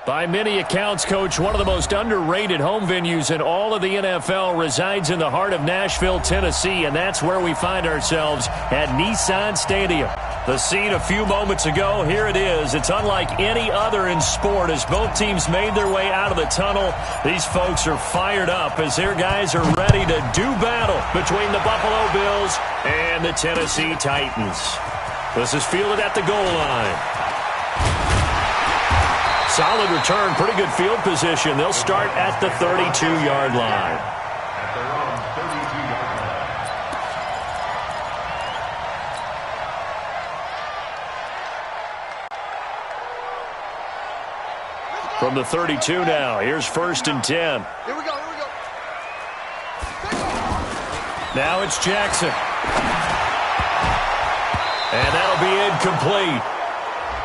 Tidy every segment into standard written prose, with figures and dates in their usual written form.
By many accounts, Coach, one of the most underrated home venues in all of the NFL resides in the heart of Nashville, Tennessee, and that's where we find ourselves at Nissan Stadium. The scene a few moments ago, here it is. It's unlike any other in sport as both teams made their way out of the tunnel. These folks are fired up as their guys are ready to do battle between the Buffalo Bills and the Tennessee Titans. This is fielded at the goal line. Solid return, pretty good field position. They'll start at the 32-yard line. From the 32 now, here's 1st and 10. Here we go. Now it's Jackson. And that'll be incomplete.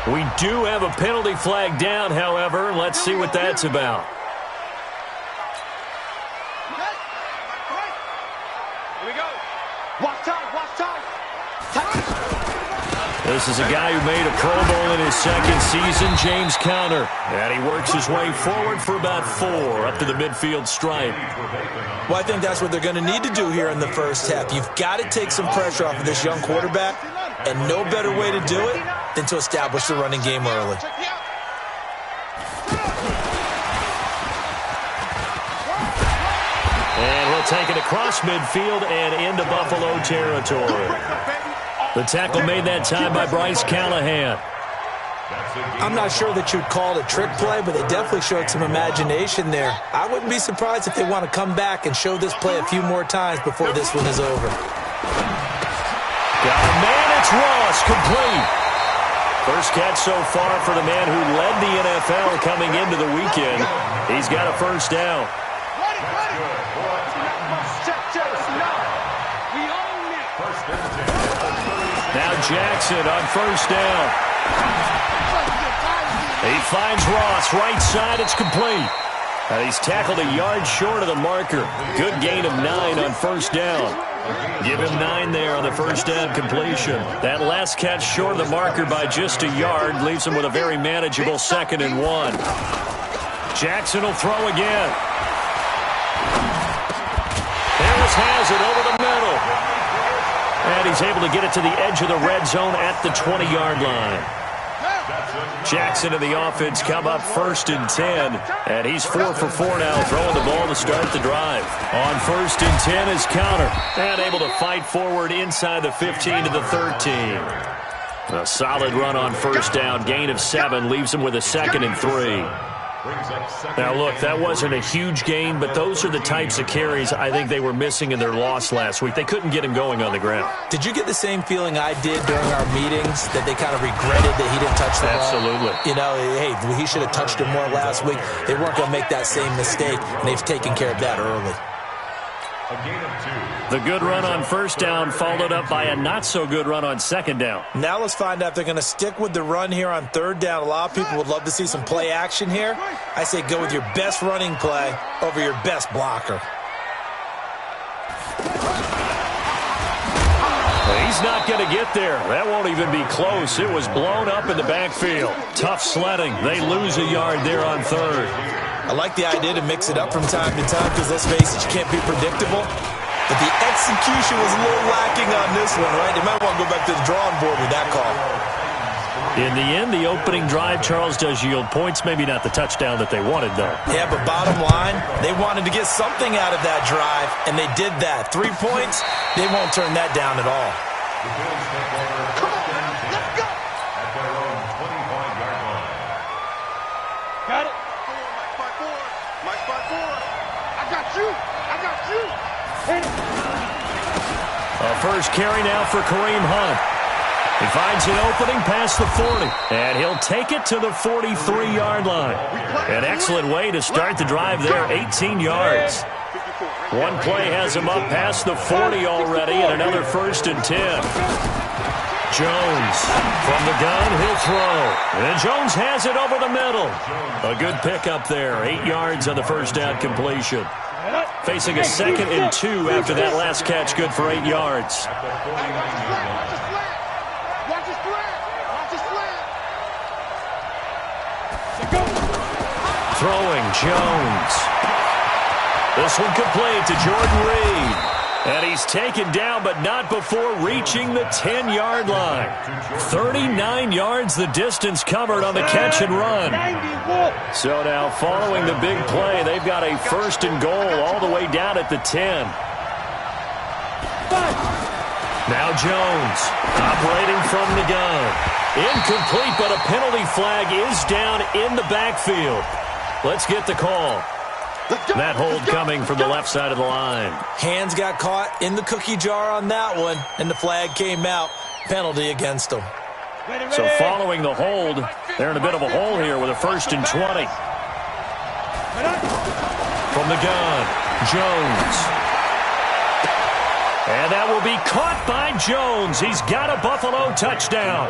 We do have a penalty flag down, however. Let's see what that's about. Here we go. Watch time. This is a guy who made a Pro Bowl in his second season, James Conner. And he works his way forward for about 4 up to the midfield stripe. Well, I think that's what they're going to need to do here in the first half. You've got to take some pressure off of this young quarterback, and no better way to do it than to establish the running game early. And he'll take it across midfield and into Buffalo territory. The tackle made that time by Bryce Callahan. I'm not sure that you'd call it a trick play, but they definitely showed some imagination there. I wouldn't be surprised if they want to come back and show this play a few more times before this one is over. Got a man, it's Ross, complete. First catch so far for the man who led the NFL coming into the weekend. He's got a first down. Now Jackson on first down. He finds Ross, right side, it's complete. And he's tackled a yard short of the marker. Good gain of 9 on first down. Give him 9 there on the first down completion. That last catch short of the marker by just a yard leaves him with a very manageable 2nd and 1. Jackson will throw again. Harris has it over the middle. And he's able to get it to the edge of the red zone at the 20-yard line. Jackson and the offense come up 1st and 10. And he's 4 for 4 now, throwing the ball to start the drive. On 1st and 10 is Conner. And able to fight forward inside the 15 to the 13. A solid run on first down. Gain of 7 leaves him with a 2nd and 3. Now, look, that wasn't a huge gain, but those are the types of carries I think they were missing in their loss last week. They couldn't get him going on the ground. Did you get the same feeling I did during our meetings, that they kind of regretted that he didn't touch the ball? Absolutely. You know, hey, he should have touched it more last week. They weren't going to make that same mistake, and they've taken care of that early. A gain of 2. The good run on first down followed up by a not-so-good run on second down. Now let's find out if they're going to stick with the run here on 3rd down. A lot of people would love to see some play action here. I say go with your best running play over your best blocker. He's not going to get there. That won't even be close. It was blown up in the backfield. Tough sledding. They lose a yard there on 3rd. I like the idea to mix it up from time to time because, let's face it, you can't be predictable. But the execution was a little lacking on this one, right? They might want to go back to the drawing board with that call. In the end, the opening drive, Charles, does yield points. Maybe not the touchdown that they wanted, though. Yeah, but bottom line, they wanted to get something out of that drive, and they did that. 3 points, they won't turn that down at all. The Bills take over. Come on, let's go! At their own 25-yard line. Got it. My spot 4. I got you. A first carry now for Kareem Hunt. He finds an opening past the 40, and he'll take it to the 43-yard line. An excellent way to start the drive there, 18 yards. One play has him up past the 40 already, and another 1st and 10. Jones from the gun, he'll throw. And Jones has it over the middle. A good pickup there, 8 yards on the first down completion. Facing a 2nd and 2 after that last catch, good for 8 yards. throwing, Jones. This one complete to Jordan Reed. And he's taken down, but not before reaching the 10-yard line. 39 yards the distance covered on the catch and run. So now following the big play, they've got a 1st and goal all the way down at the 10. Now Jones operating from the gun. Incomplete, but a penalty flag is down in the backfield. Let's get the call. That hold coming from the left side of the line. Hands got caught in the cookie jar on that one, and the flag came out. Penalty against them. So following the hold, they're in a bit of a hole here with a 1st and 20. From the gun, Jones. And that will be caught by Jones. He's got a Buffalo touchdown.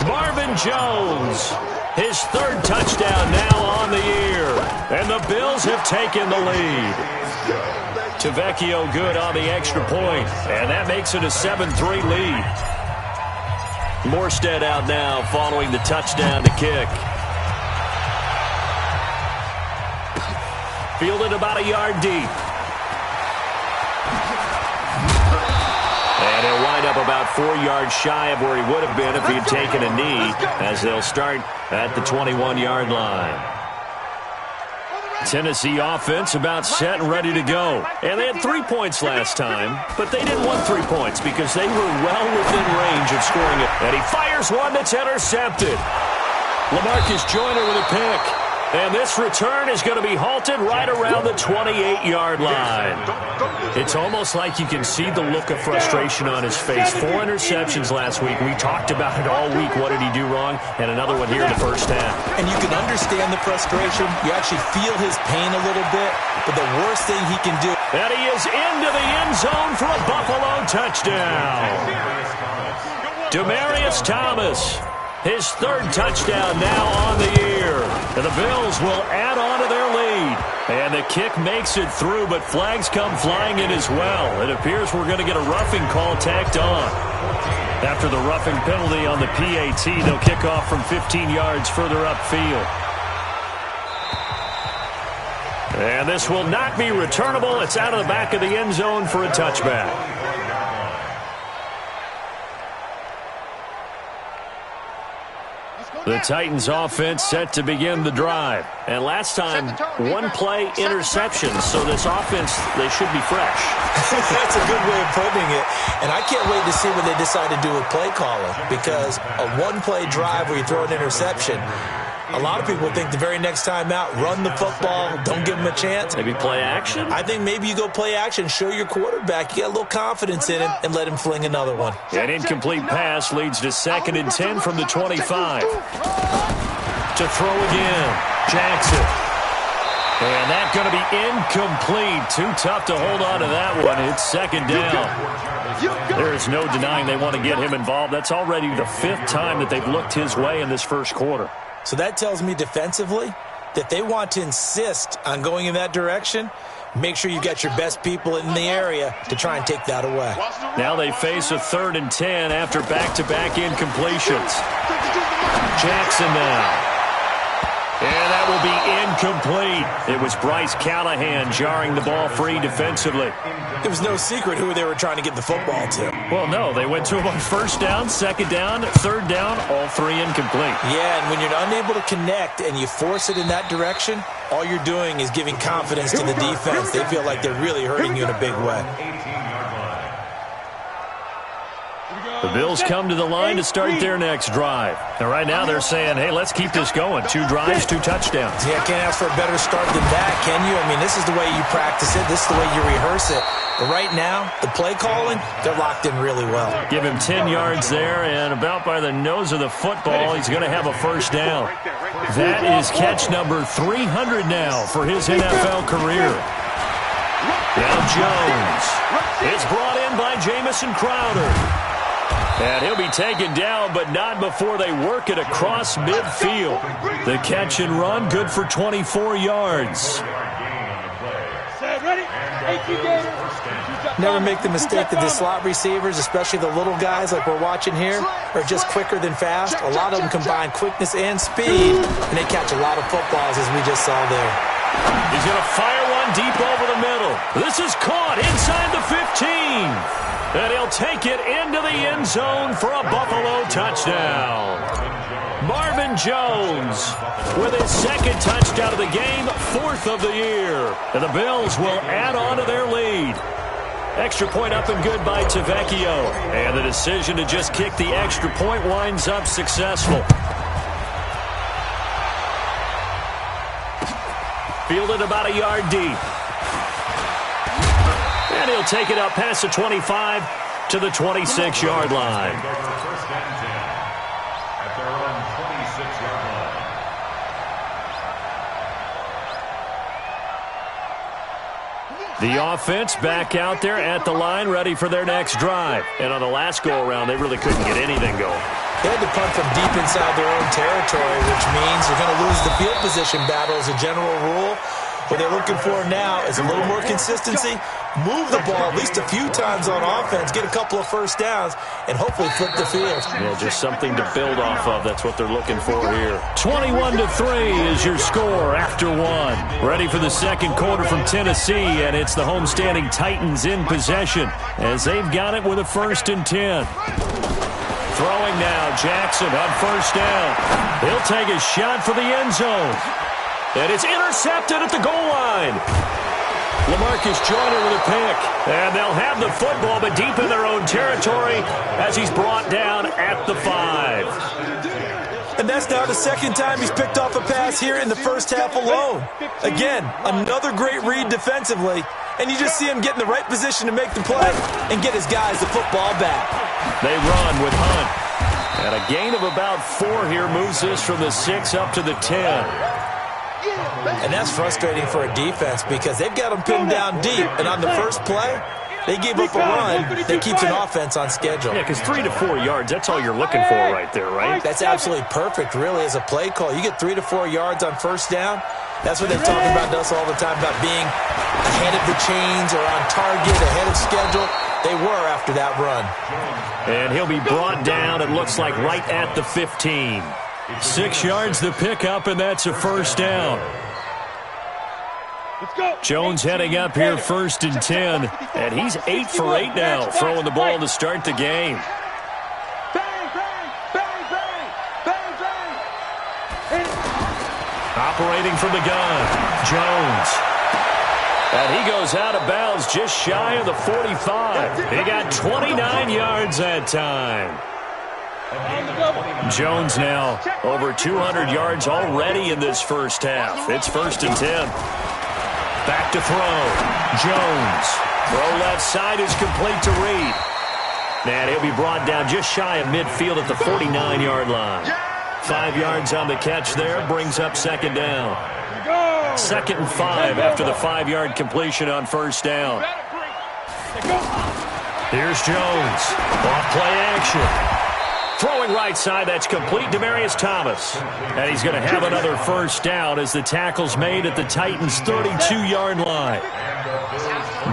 Marvin Jones. His 3rd touchdown now on the year. And the Bills have taken the lead. Tavecchio good on the extra point. And that makes it a 7-3 lead. Morstead out now following the touchdown to kick. Fielded about a yard deep. And he'll wind up about 4 yards shy of where he would have been if he had taken a knee, as they'll start at the 21-yard line. Tennessee offense about set and ready to go. And they had 3 points last time, but they didn't want 3 points because they were well within range of scoring it. And he fires one that's intercepted. LaMarcus Joyner with a pick. And this return is going to be halted right around the 28-yard line. It's almost like you can see the look of frustration on his face. 4 interceptions last week. We talked about it all week. What did he do wrong? And another one here in the first half. And you can understand the frustration. You actually feel his pain a little bit. But the worst thing he can do. And he is into the end zone for a Buffalo touchdown. Demaryius Thomas. His 3rd touchdown now on the year. And the Bills will add on to their lead. And the kick makes it through, but flags come flying in as well. It appears we're going to get a roughing call tacked on. After the roughing penalty on the PAT, they'll kick off from 15 yards further upfield. And this will not be returnable. It's out of the back of the end zone for a touchback. The Titans offense set to begin the drive. And last time, 1 play interception. So this offense, they should be fresh. That's a good way of putting it. And I can't wait to see what they decide to do with play calling. Because a 1-play drive where you throw an interception, a lot of people think the very next time out, run the football, don't give them a chance. Maybe play action? I think maybe you go play action, show your quarterback, you got a little confidence in him, and let him fling another one. An incomplete pass leads to 2nd and 10 from the 25. To throw again, Jackson. And that's going to be incomplete. Too tough to hold on to that one. It's 2nd down. There is no denying they want to get him involved. That's already the 5th time that they've looked his way in this first quarter. So that tells me defensively that they want to insist on going in that direction. Make sure you got your best people in the area to try and take that away. Now they face a 3rd and 10 after back-to-back incompletions. Jackson now. And that will be incomplete. It was Bryce Callahan jarring the ball free defensively. It was no secret who they were trying to get the football to. Well, no. They went to him on 1st down, 2nd down, 3rd down, all 3 incomplete. Yeah, and when you're unable to connect and you force it in that direction, all you're doing is giving confidence to the defense. They feel like they're really hurting you in a big way. The Bills come to the line to start their next drive. And right now they're saying, hey, let's keep this going. 2 drives, 2 touchdowns. Yeah, can't ask for a better start than that, can you? I mean, this is the way you practice it. This is the way you rehearse it. But right now, the play calling, they're locked in really well. Give him 10 yards there, and about by the nose of the football, he's going to have a 1st down. That is catch number 300 now for his NFL career. Now Jones. It's brought in by Jamison Crowder. And he'll be taken down, but not before they work it across midfield. The catch and run, good for 24 yards. Never make the mistake that the slot receivers, especially the little guys like we're watching here, are just quicker than fast. A lot of them combine quickness and speed, and they catch a lot of footballs, as we just saw there. He's going to fire one deep over the middle. This is caught inside the 15. And he'll take it into the end zone for a Buffalo touchdown. Marvin Jones with his second touchdown of the game, fourth of the year. And the Bills will add on to their lead. Extra point up and good by Tavecchio. And the decision to just kick the extra point winds up successful. Fielded about a yard deep. And he'll take it up past the 25 to the 26-yard line. The offense back out there at the line, ready for their next drive. And on the last go-around, they really couldn't get anything going. They had to punt from deep inside their own territory, which means you're going to lose the field position battle as a general rule. What they're looking for now is a little more consistency, move the ball at least a few times on offense, get a couple of first downs, and hopefully flip the field. Yeah, just something to build off of. That's what they're looking for here. 21-3 is your score after one. Ready for the second quarter from Tennessee, and it's the homestanding Titans in possession as they've got it with a 1st and 10. Throwing now, Jackson on first down. He'll take a shot for the end zone. And it's intercepted at the goal line. LaMarcus Joyner with a pick. And they'll have the football, but deep in their own territory as he's brought down at the 5. And that's now the second time he's picked off a pass here in the first half alone. Again, another great read defensively. And you just see him get in the right position to make the play and get his guys the football back. They run with Hunt. And a gain of about 4 here moves this from the 6 up to the 10. And that's frustrating for a defense because they've got them pinned down deep. And on the first play, they give up a run that keeps an offense on schedule. Yeah, because 3 to 4 yards, that's all you're looking for right there, right? That's absolutely perfect, really, as a play call. You get 3 to 4 yards on first down. That's what they talk about to us all the time, about being ahead of the chains or on target, ahead of schedule. They were after that run. And he'll be brought down, it looks like, right at the 15. 6 yards the pickup, and that's a first down. Jones heading up here 1st and 10, and he's 8 for 8 now, throwing the ball to start the game. Operating from the gun, Jones. And he goes out of bounds just shy of the 45. He got 29 yards that time. Jones now over 200 yards already in this first half. It's 1st and 10. Back to throw. Jones. Throw left side is complete to Reed. And he'll be brought down just shy of midfield at the 49-yard line. 5 yards on the catch there, brings up 2nd down. 2nd and 5 after the 5-yard completion on first down. Here's Jones. Off play action. Throwing right side, that's complete. Demaryius Thomas. And he's going to have another first down as the tackle's made at the Titans' 32-yard line.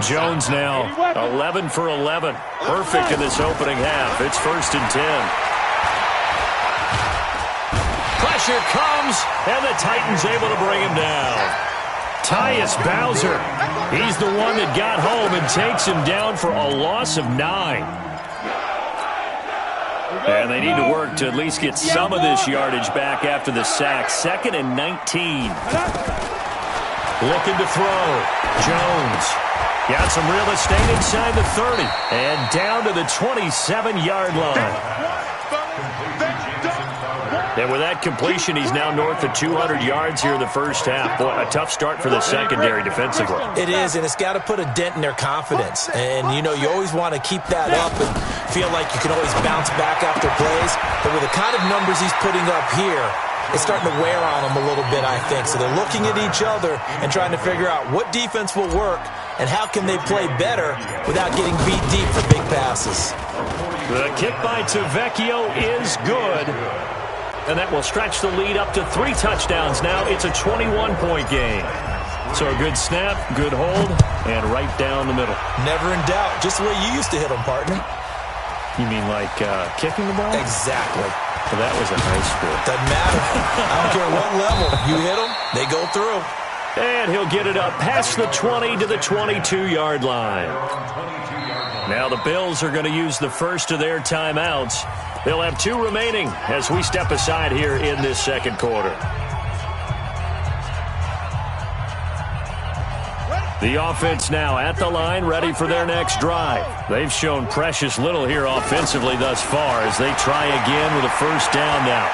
Jones now 11 for 11. Perfect in this opening half. It's 1st and 10. Pressure comes, and the Titans able to bring him down. Tyus Bowser. He's the one that got home and takes him down for a loss of 9. And they need to work to at least get some of this yardage back after the sack. 2nd and 19. Looking to throw. Jones. Got some real estate inside the 30. And down to the 27-yard line. And with that completion, he's now north of 200 yards here in the first half. Boy, a tough start for the secondary defensively. It is, and it's got to put a dent in their confidence. And, you know, you always want to keep that up and feel like you can always bounce back after plays. But with the kind of numbers he's putting up here, it's starting to wear on them a little bit, I think. So they're looking at each other and trying to figure out what defense will work and how can they play better without getting beat deep for big passes. The kick by Tavecchio is good. And that will stretch the lead up to 3 touchdowns now. It's a 21-point game. So a good snap, good hold, and right down the middle. Never in doubt. Just the way you used to hit them, partner. You mean like kicking the ball? Exactly. Well, that was a high school. Doesn't matter. I don't care what level. You hit them, they go through. And he'll get it up past the 20 to the 22-yard line. Now the Bills are going to use the first of their timeouts. They'll have 2 remaining as we step aside here in this second quarter. The offense now at the line, ready for their next drive. They've shown precious little here offensively thus far as they try again with a first down now.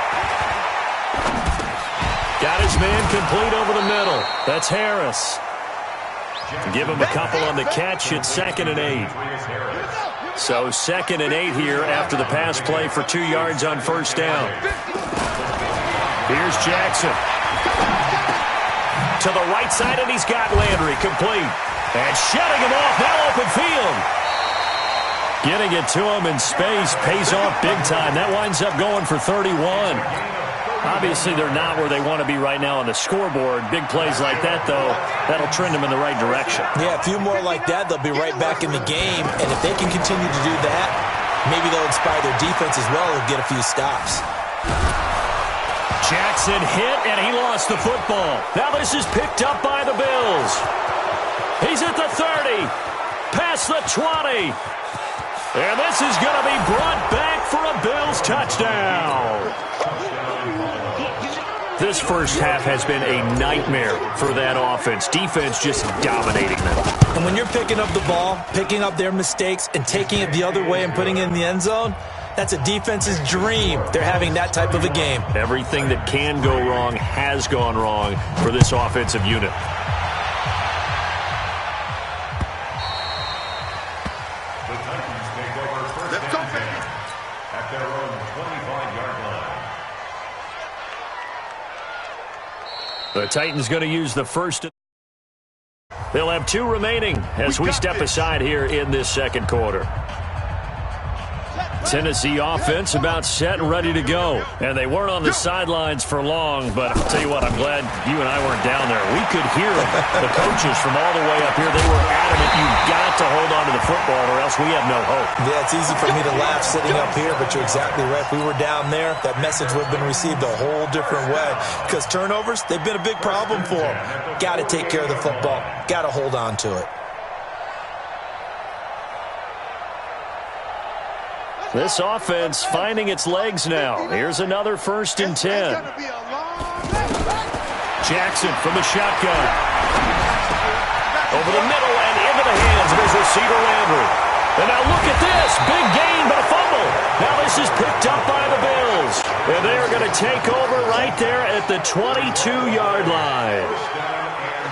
Got his man complete over the middle. That's Harris. Give him a couple on the catch. It's 2nd and 8. So 2nd and 8 here after the pass play for 2 yards on first down. Here's Jackson. To the right side, and he's got Landry complete. And shutting him off, now open field. Getting it to him in space pays off big time. That winds up going for 31. Obviously, they're not where they want to be right now on the scoreboard. Big plays like that, though, that'll trend them in the right direction. Yeah, a few more like that, they'll be right back in the game. And if they can continue to do that, maybe they'll inspire their defense as well and get a few stops. Jackson hit, and he lost the football. Now this is picked up by the Bills. He's at the 30, past the 20. And this is going to be brought back for a Bills touchdown. This first half has been a nightmare for that offense. Defense just dominating them. And when you're picking up the ball, picking up their mistakes, and taking it the other way and putting it in the end zone, that's a defense's dream. They're having that type of a game. Everything that can go wrong has gone wrong for this offensive unit. The Titans take over first down at their own 25-yard line. The Titans going to use the first. They'll have 2 remaining as we step aside here in this second quarter. Tennessee offense about set and ready to go. And they weren't on the sidelines for long, but I'll tell you what, I'm glad you and I weren't down there. We could hear the coaches from all the way up here. They were adamant, you've got to hold on to the football or else we have no hope. Yeah, it's easy for me to laugh sitting up here, but you're exactly right. If we were down there, that message would have been received a whole different way. Because turnovers, they've been a big problem for them. Got to take care of the football. Got to hold on to it. This offense finding its legs now. Here's another 1st and 10. Jackson from the shotgun. Over the middle and into the hands of his receiver Landry. And now look at this. Big gain, but a fumble. Now this is picked up by the Bills. And they are going to take over right there at the 22-yard line.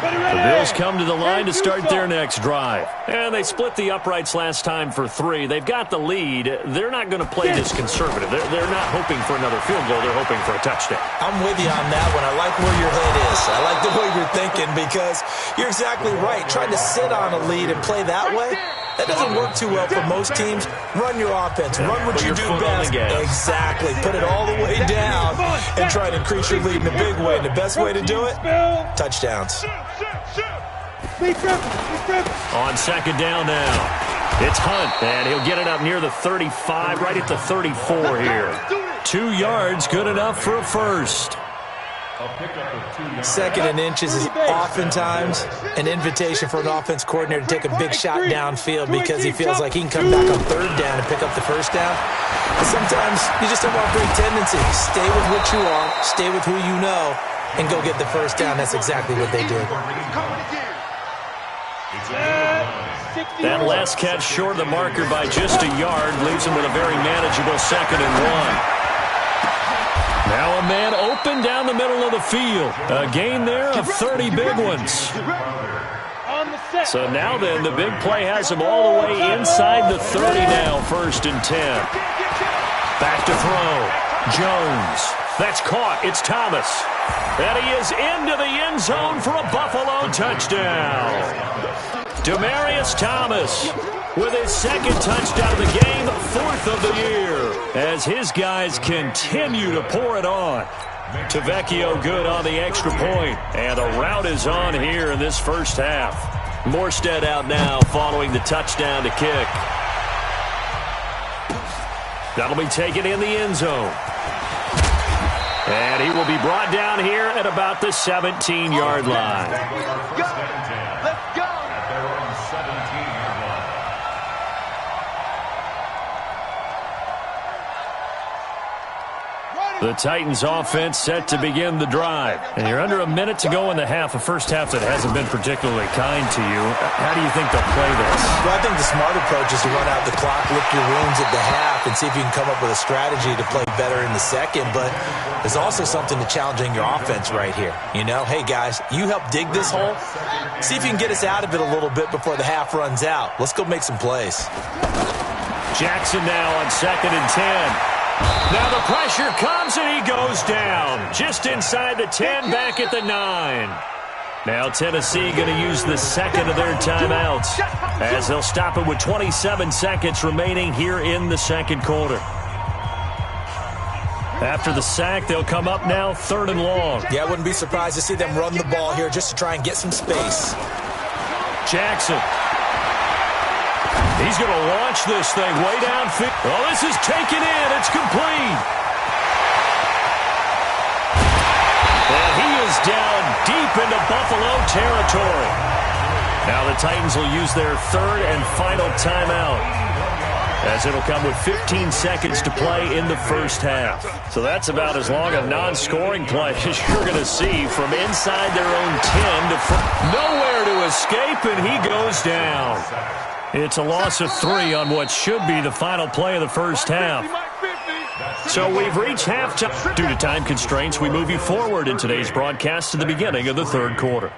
The Bills come to the line to start their next drive. And they split the uprights last time for 3. They've got the lead. They're not going to play this conservative. They're not hoping for another field goal. They're hoping for a touchdown. I'm with you on that one. I like where your head is. I like the way you're thinking because you're exactly right. Trying to sit on a lead and play that way, that doesn't work too well for most teams. Run your offense. Run what you do best. Exactly. Put it all the way down and try to increase your lead in a big way. And the best way to do it, touchdowns. On second down now, it's Hunt, and he'll get it up near the 35, right at the 34 here. 2 yards, good enough for a first. 2nd and inches is oftentimes an invitation for an offense coordinator to take a big shot downfield because he feels like he can come back on 3rd down and pick up the first down. But sometimes you just don't want to bring tendency. Stay with what you are, stay with who you know, and go get the first down. That's exactly what they did. That last catch short of the marker by just a yard leaves him with a very manageable 2nd and 1. Now a man open down the middle of the field. A gain there of 30 big ones. So now then, the big play has him all the way inside the 30 now, 1st and 10. Back to throw. Jones. That's caught. It's Thomas. And he is into the end zone for a Buffalo touchdown. Demaryius Thomas with his 2nd touchdown of the game, 4th of the year, as his guys continue to pour it on. Tavecchio good on the extra point. And the rout is on here in this first half. Morstead out now following the touchdown to kick. That'll be taken in the end zone. And he will be brought down here at about the 17-yard line. Let's go. At their own 17-yard line. The Titans offense set to begin the drive. And you're under a minute to go in the half, a first half that hasn't been particularly kind to you. How do you think they'll play this? Well, I think the smart approach is to run out the clock, lick your wounds at the half, and see if you can come up with a strategy to play better in the second. But there's also something to challenging your offense right here. You know, hey, guys, you help dig this hole. See if you can get us out of it a little bit before the half runs out. Let's go make some plays. Jackson now on 2nd and 10. Now the pressure comes and he goes down. Just inside the 10, back at the 9. Now Tennessee going to use the second of their timeouts as they'll stop it with 27 seconds remaining here in the second quarter. After the sack, they'll come up now 3rd and long. Yeah, I wouldn't be surprised to see them run the ball here just to try and get some space. Jackson. He's going to launch this thing way downfield. Oh, this is taken in. It's complete. And he is down deep into Buffalo territory. Now the Titans will use their 3rd and final timeout, as it'll come with 15 seconds to play in the first half. So that's about as long a non-scoring play as you're going to see from inside their own 10 to nowhere to escape, and he goes down. It's a loss of 3 on what should be the final play of the first half. So we've reached halftime. Due to time constraints, we move you forward in today's broadcast to the beginning of the 3rd quarter.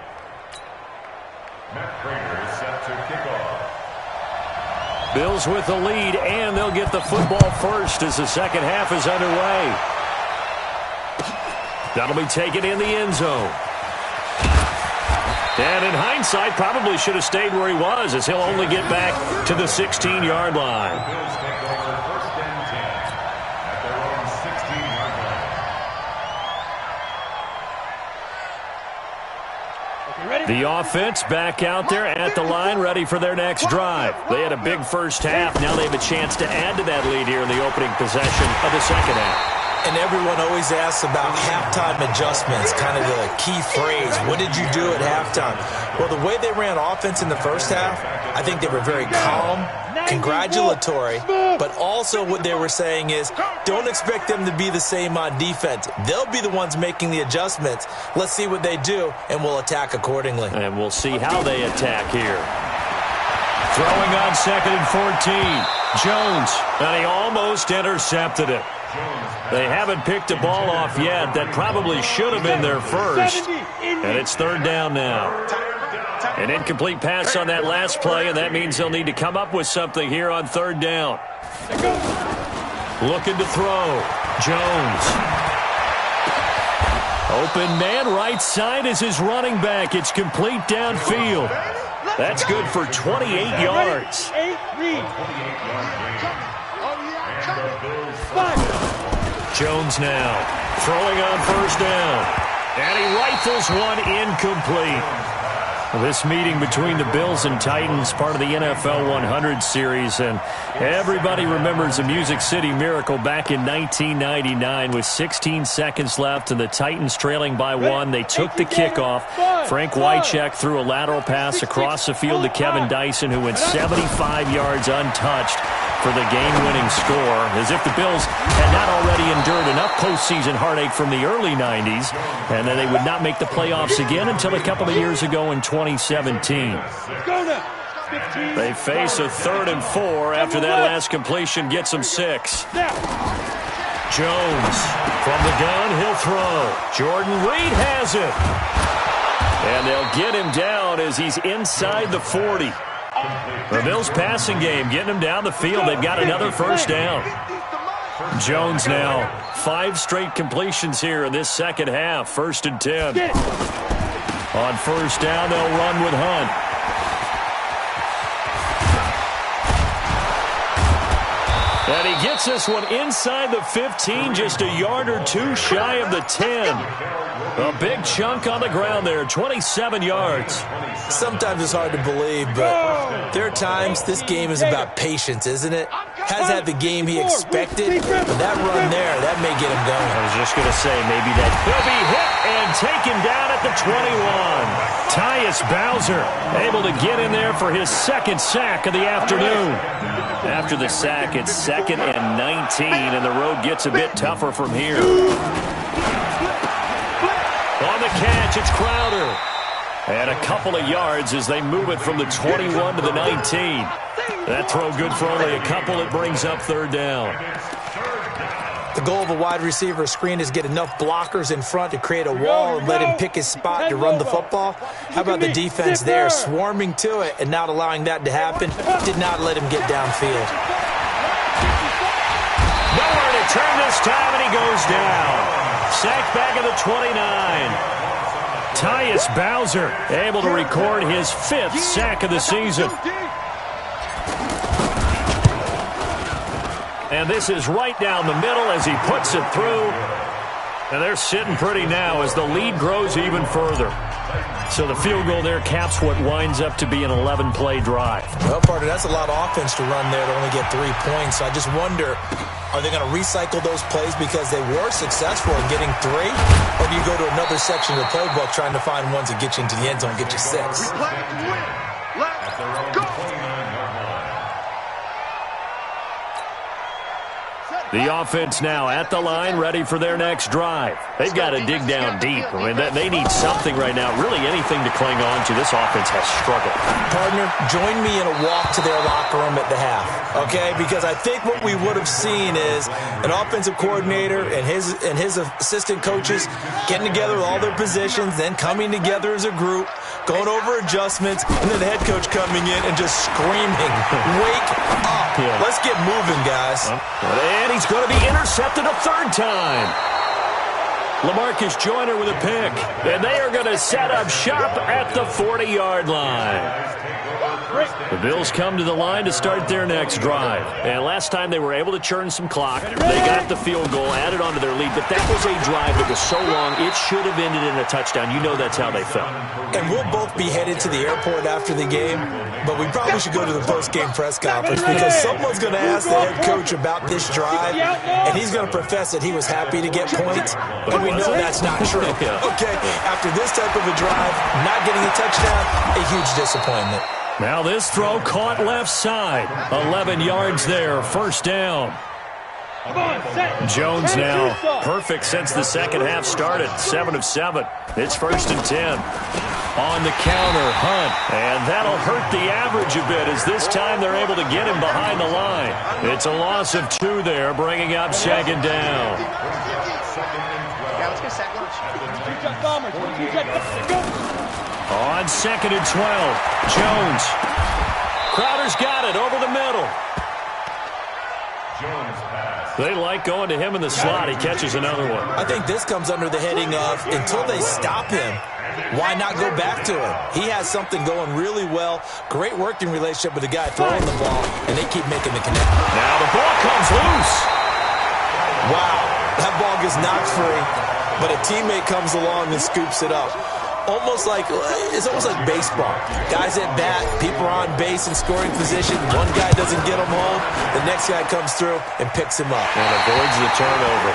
Matt Prater is set to kick off. Bills with the lead, and they'll get the football first as the second half is underway. That'll be taken in the end zone. And in hindsight, probably should have stayed where he was, as he'll only get back to the 16-yard line. Bills take over 1st and 10 at their own 16-yard line. The offense back out there at the line, ready for their next drive. They had a big first half. Now they have a chance to add to that lead here in the opening possession of the second half. And everyone always asks about halftime adjustments, kind of the key phrase. What did you do at halftime? Well, the way they ran offense in the first half, I think they were very calm, congratulatory, but also what they were saying is don't expect them to be the same on defense. They'll be the ones making the adjustments. Let's see what they do, and we'll attack accordingly. And we'll see how they attack here. Throwing on 2nd and 14. Jones, and he almost intercepted it. They haven't picked a ball off yet. That probably should have been their first. And it's 3rd down now. An incomplete pass on that last play, and that means they'll need to come up with something here on 3rd down. Looking to throw. Jones. Open man, right side is his running back. It's complete downfield. That's good for 28 yards. Jones now throwing on 1st down. And he rifles one incomplete. This meeting between the Bills and Titans, part of the NFL 100 series, and everybody remembers the Music City Miracle back in 1999 with 16 seconds left and the Titans trailing by 1. They took the kickoff. Frank Wycheck threw a lateral pass across the field to Kevin Dyson, who went 75 yards untouched for the game-winning score, as if the Bills had not already endured enough postseason heartache from the early 90s, and then they would not make the playoffs again until a couple of years ago in 2017. They face a 3rd and 4 after that last completion gets them 6. Jones from the gun, he'll throw. Jordan Reed has it. And they'll get him down as he's inside the 40. The Bills passing game getting them down the field. They've got another 1st down. Jones now 5 straight completions here in this second half. 1st and 10. On 1st down, they'll run with Hunt. And he gets this one inside the 15, just a yard or two shy of the 10. A big chunk on the ground there, 27 yards. Sometimes it's hard to believe, but there are times this game is about patience, isn't it? Has had the game he expected, but that run there, that may get him going. I was just going to say, maybe that he'll be hit and taken down at the 21. Tyus Bowser able to get in there for his second sack of the afternoon. After the sack, it's 2nd and 19, and the road gets a bit tougher from here. On the catch, it's Crowder. And a couple of yards as they move it from the 21 to the 19. That throw good for only a couple. It brings up 3rd down. The goal of a wide receiver screen is get enough blockers in front to create a wall and let him pick his spot to run the football. How about the defense there, swarming to it and not allowing that to happen? Did not let him get downfield. Nowhere to turn this time, and he goes down. Sacked back at the 29. Tyus Bowser able to record his 5th sack of the season. And this is right down the middle as he puts it through. And they're sitting pretty now as the lead grows even further. So the field goal there caps what winds up to be an 11-play drive. Well, partner, that's a lot of offense to run there to only get 3 points. So I just wonder, are they going to recycle those plays because they were successful in getting 3? Or do you go to another section of the playbook trying to find ones that get you into the end zone and get you 6? Let's go. The offense now at the line, ready for their next drive. They've got to dig down deep. I mean, they need something right now, really anything to cling on to. This offense has struggled. Partner, join me in a walk to their locker room at the half, okay? Because I think what we would have seen is an offensive coordinator and his assistant coaches getting together with all their positions, then coming together as a group, going over adjustments, and then the head coach coming in and just screaming, wake up. Yeah. Let's get moving, guys. And he's going to be intercepted a 3rd time. LaMarcus Joyner with a pick. And they are going to set up shop at the 40-yard line. The Bills come to the line to start their next drive. And last time they were able to churn some clock. They got the field goal, added on to their lead. But that was a drive that was so long, it should have ended in a touchdown. You know that's how they felt. And we'll both be headed to the airport after the game. But we probably should go to the post-game press conference because someone's going to ask the head coach about this drive. And he's going to profess that he was happy to get points. And we know that's not true. Okay, after this type of a drive, not getting a touchdown, a huge disappointment. Now this throw caught left side. 11 yards there, 1st down. Jones now perfect since the second half started. 7 of 7. It's 1st and 10. On the counter, Hunt. And that'll hurt the average a bit as this time they're able to get him behind the line. It's a loss of 2 there, bringing up 2nd down. On 2nd and 12, Jones. Crowder's got it over the middle. They like going to him in the slot. He catches another one. I think this comes under the heading of until they stop him, why not go back to him? He has something going really well. Great working relationship with the guy throwing the ball, and they keep making the connection. Now the ball comes loose. Wow, that ball gets knocked free, but a teammate comes along and scoops it up. It's almost like baseball. Guys at bat, people are on base in scoring position. One guy doesn't get him home. The next guy comes through and picks him up. And avoids the turnover.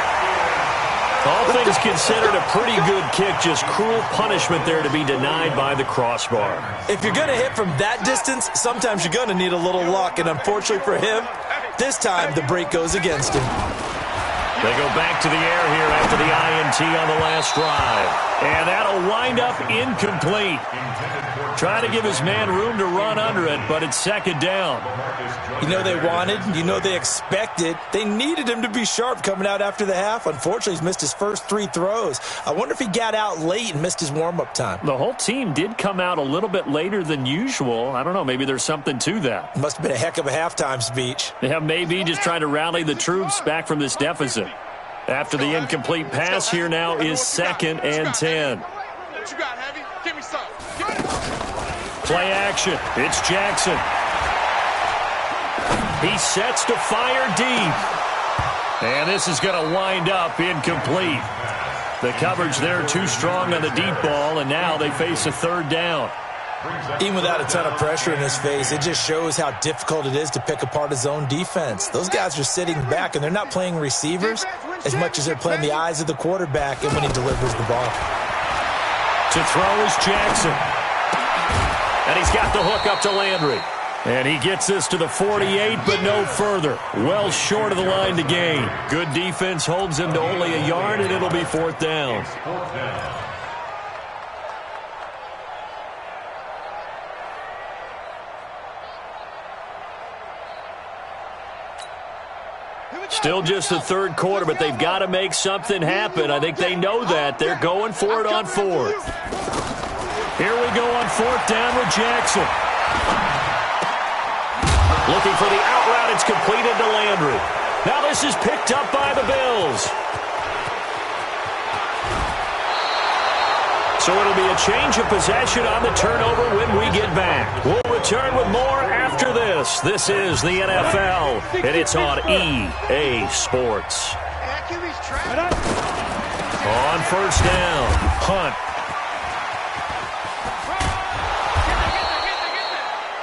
All things considered, a pretty good kick. Just cruel punishment there to be denied by the crossbar. If you're going to hit from that distance, sometimes you're going to need a little luck. And unfortunately for him, this time the break goes against him. They go back to the air here after the INT on the last drive. And that'll wind up incomplete. Trying to give his man room to run under it, but it's 2nd down. You know they wanted, you know they expected. They needed him to be sharp coming out after the half. Unfortunately, he's missed his first 3 throws. I wonder if he got out late and missed his warm-up time. The whole team did come out a little bit later than usual. I don't know, maybe there's something to that. Must have been a heck of a halftime speech. Yeah, maybe just trying to rally the troops back from this deficit. After the incomplete pass, here now is 2nd and 10. What you got, Heavy? Give me some. Play action. It's Jackson. He sets to fire deep. And this is going to wind up incomplete. The coverage there too strong on the deep ball, and now they face a third down. Even without a ton of pressure in his face, it just shows how difficult it is to pick apart his own defense. Those guys are sitting back, and they're not playing receivers as much as they're playing the eyes of the quarterback and when he delivers the ball. To throw is Jackson. And he's got the hook up to Landry. And he gets this to the 48, but no further. Well short of the line to gain. Good defense holds him to only a yard, and it'll be fourth down. Still just the third quarter, but they've got to make something happen. I think they know that. They're going for it on fourth. Here we go on fourth down with Jackson. Looking for the out route. It's completed to Landry. Now this is picked up by the Bills. So it'll be a change of possession on the turnover when we get back. We'll return with more after this. This is the NFL, and it's on EA Sports. On first down, Hunt.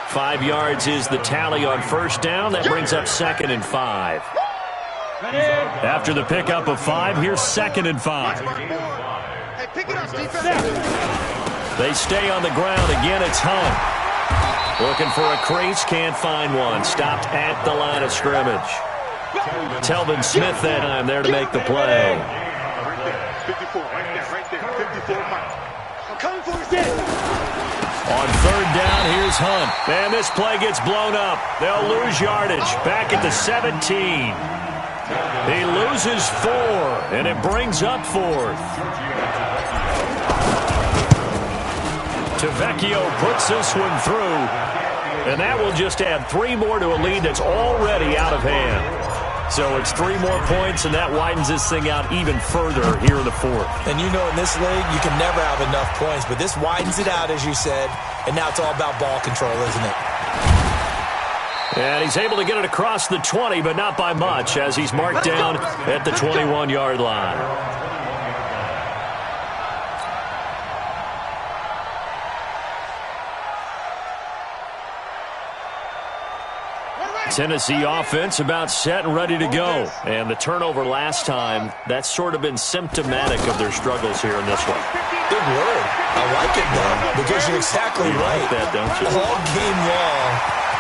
5 yards is the tally on first down. That brings up 2nd and 5. After the pickup of 5, here's 2nd and 5. They stay on the ground. Again, it's Hunt. Looking for a crease, can't find one. Stopped at the line of scrimmage. Telvin Smith that time there to make the play. 54, right there, 54. I'm coming for it. On third down, here's Hunt. And this play gets blown up. They'll lose yardage. Back at the 17. He loses 4, and it brings up 4th. Tavecchio puts this one through, and that will just add 3 more to a lead that's already out of hand. So it's 3 more points, and that widens this thing out even further here in the 4th. And you know in this league, you can never have enough points, but this widens it out, as you said, and now it's all about ball control, isn't it? And he's able to get it across the 20, but not by much, as he's marked down at the 21-yard line. Tennessee offense about set and ready to go. And the turnover last time, that's sort of been symptomatic of their struggles here in this one. Good word. I like it, though, because you're exactly right. Like that, don't you? All game long,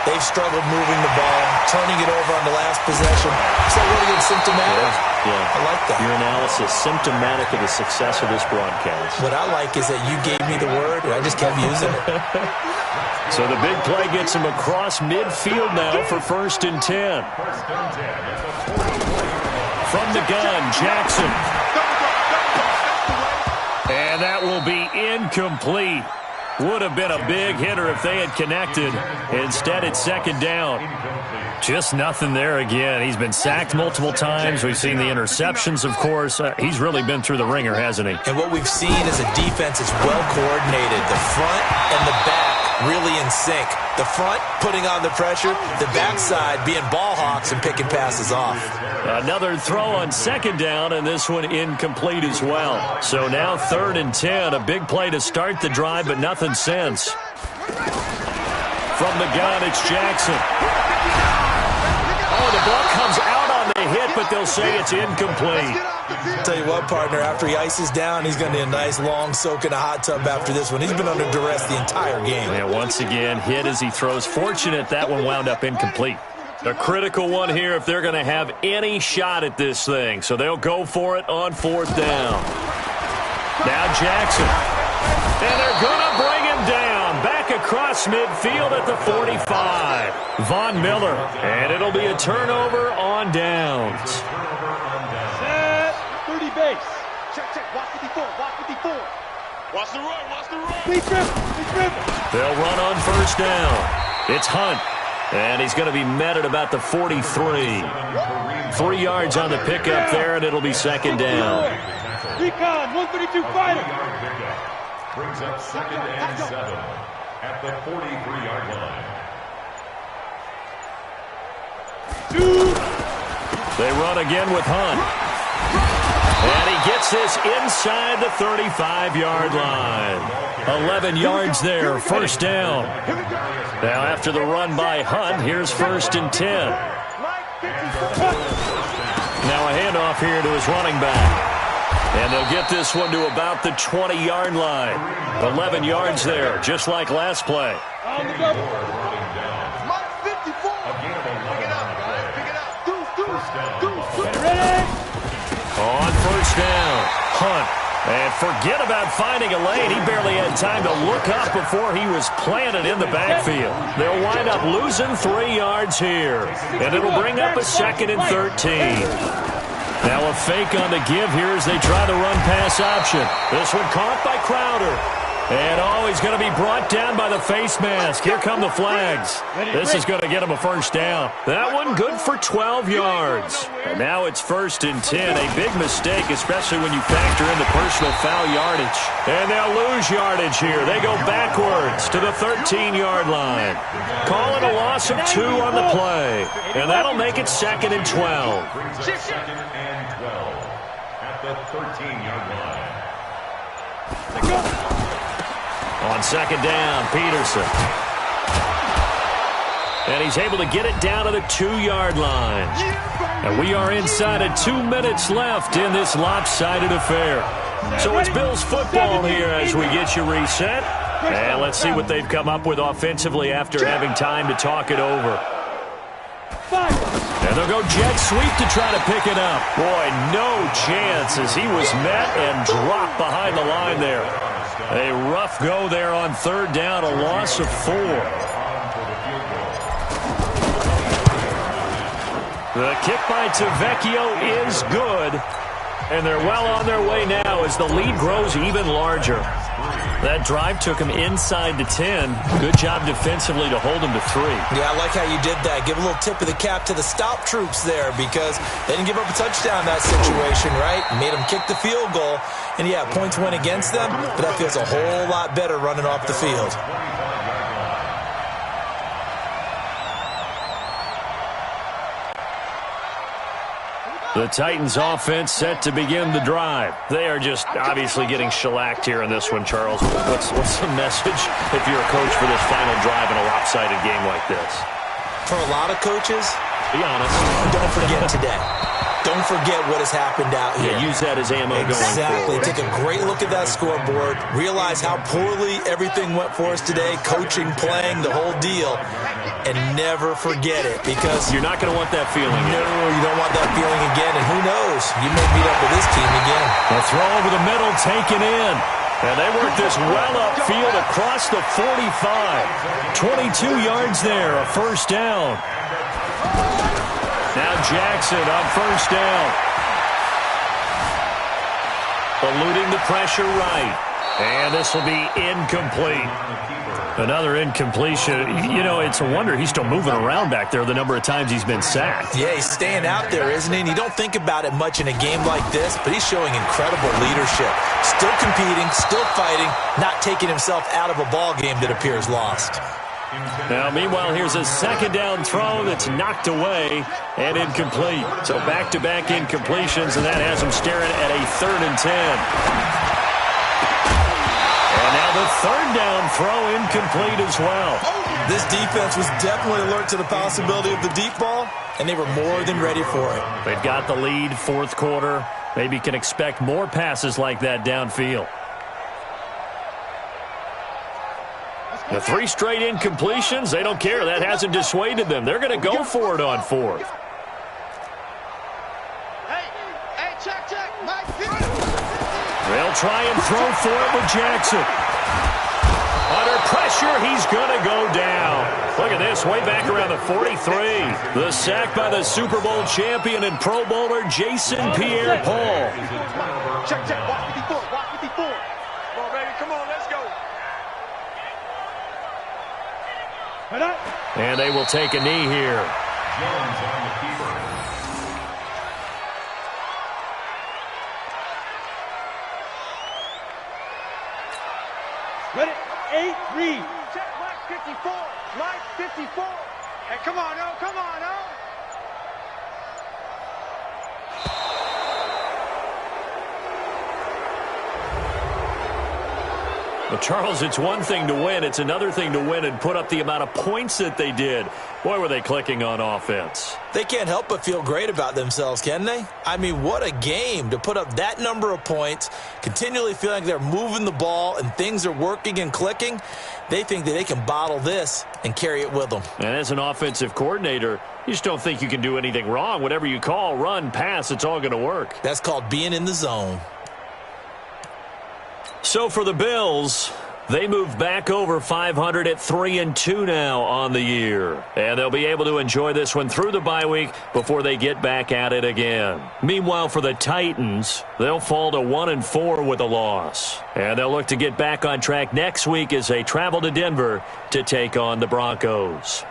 they've struggled moving the ball, turning it over on the last possession. Is that really good symptomatic? Yeah. I like that. Your analysis, symptomatic of the success of this broadcast. What I like is that you gave me the word, and I just kept using it. So the big play gets him across midfield now for 1st and 10. From the gun, Jackson. And that will be incomplete. Would have been a big hitter if they had connected. Instead, it's 2nd down. Just nothing there again. He's been sacked multiple times. We've seen the interceptions, of course. He's really been through the ringer, hasn't he? And what we've seen is a defense that's well coordinated. The front and the back really in sync. The front putting on the pressure, the backside being ball hawks and picking passes off. Another throw on 2nd down, and this one incomplete as well. So now 3rd and 10, a big play to start the drive, but nothing since. From the gun, it's Jackson. Oh, the ball comes out on the hit, but they'll say it's incomplete. Tell you what, partner, after he ices down, he's going to need a nice long soak in a hot tub after this one. He's been under duress the entire game. And once again, hit as he throws. Fortunate that one wound up incomplete. A critical one here if they're going to have any shot at this thing. So they'll go for it on 4th down. Now Jackson. And they're going to bring him down. Back across midfield at the 45. Von Miller. And it'll be a turnover on downs. 30 base. Check. Watch 54. Watch the run. Please dribble. They'll run on 1st down. It's Hunt. And he's going to be met at about the 43. 3 yards on the pickup there, and it'll be 2nd down. Recon, 132 fighter. Brings up 2nd and 7 at the 43-yard line. They run again with Hunt. And he gets this inside the 35-yard line. 11 yards there, first down. Now after the run by Hunt, here's 1st and 10. Now a handoff here to his running back. And they'll get this one to about the 20-yard line. 11 yards there, just like last play. On first down, Hunt. And forget about finding a lane. He barely had time to look up before he was planted in the backfield. They'll wind up losing 3 yards here. And it'll bring up a 2nd and 13. Now a fake on the give here as they try the run-pass option. This one caught by Crowder. And he's going to be brought down by the face mask. Here come the flags. This is going to get him a first down. That one good for 12 yards. And now it's 1st and 10. A big mistake, especially when you factor in the personal foul yardage. And they'll lose yardage here. They go backwards to the 13-yard line. Calling a loss of 2 on the play. And that'll make it 2nd and 12. 2nd and 12 at the 13-yard line. On 2nd down, Peterson. And he's able to get it down to the 2-yard line. And we are inside of 2 minutes left in this lopsided affair. So it's Bills football here as we get you reset. And let's see what they've come up with offensively after having time to talk it over. And they'll go jet sweep to try to pick it up. Boy, no chance as he was met and dropped behind the line there. A rough go there on 3rd down, a loss of 4. The kick by Tavecchio is good. And they're well on their way now as the lead grows even larger. That drive took him inside the 10. Good job defensively to hold him to 3. Yeah, I like how you did that. Give a little tip of the cap to the stop troops there because they didn't give up a touchdown in that situation, right? Made them kick the field goal. And, yeah, points went against them, but that feels a whole lot better running off the field. The Titans offense set to begin the drive. They are just obviously getting shellacked here in this one, Charles. What's the message if you're a coach for this final drive in a lopsided game like this? For a lot of coaches, be honest. Don't forget today. Don't forget what has happened out here. Yeah, use that as ammo going forward. Exactly. Take a great look at that scoreboard. Realize how poorly everything went for us today. Coaching, playing, the whole deal. And never forget it because you're not going to want that feeling. No, you don't want that feeling again. And who knows? You may meet up with this team again. A throw over the middle, taken in. And they work this well upfield across the 45. 22 yards there, a first down. Now Jackson on first down. Eluding the pressure right. And this will be incomplete. Another incompletion. You know, it's a wonder he's still moving around back there the number of times he's been sacked. Yeah, he's staying out there, isn't he? And you don't think about it much in a game like this, but he's showing incredible leadership. Still competing, still fighting, not taking himself out of a ball game that appears lost. Now, meanwhile, here's a 2nd down throw that's knocked away and incomplete. So back-to-back incompletions, and that has him staring at a 3rd and 10. And now the 3rd down throw incomplete as well. This defense was definitely alert to the possibility of the deep ball, and they were more than ready for it. They've got the lead, 4th quarter. Maybe can expect more passes like that downfield. The 3 straight incompletions, they don't care. That hasn't dissuaded them. They're going to go for it on 4th. They'll try and throw for it with Jackson. Under pressure, he's going to go down. Look at this, way back around the 43. The sack by the Super Bowl champion and Pro Bowler Jason Pierre-Paul. Check, watch 54, watch 54. Come on, baby, come on, let's go. And they will take a knee here. Jones on the keeper. Ready? 8-3. Check, line 54. Line 54. Hey, come on, no. Well, Charles, it's one thing to win. It's another thing to win and put up the amount of points that they did. Boy, were they clicking on offense. They can't help but feel great about themselves, can they? I mean, what a game to put up that number of points, continually feeling like they're moving the ball and things are working and clicking. They think that they can bottle this and carry it with them. And as an offensive coordinator, you just don't think you can do anything wrong. Whatever you call, run, pass, it's all going to work. That's called being in the zone. So for the Bills, they move back over 500 at 3-2 now on the year. And they'll be able to enjoy this one through the bye week before they get back at it again. Meanwhile, for the Titans, they'll fall to 1-4 with a loss. And they'll look to get back on track next week as they travel to Denver to take on the Broncos.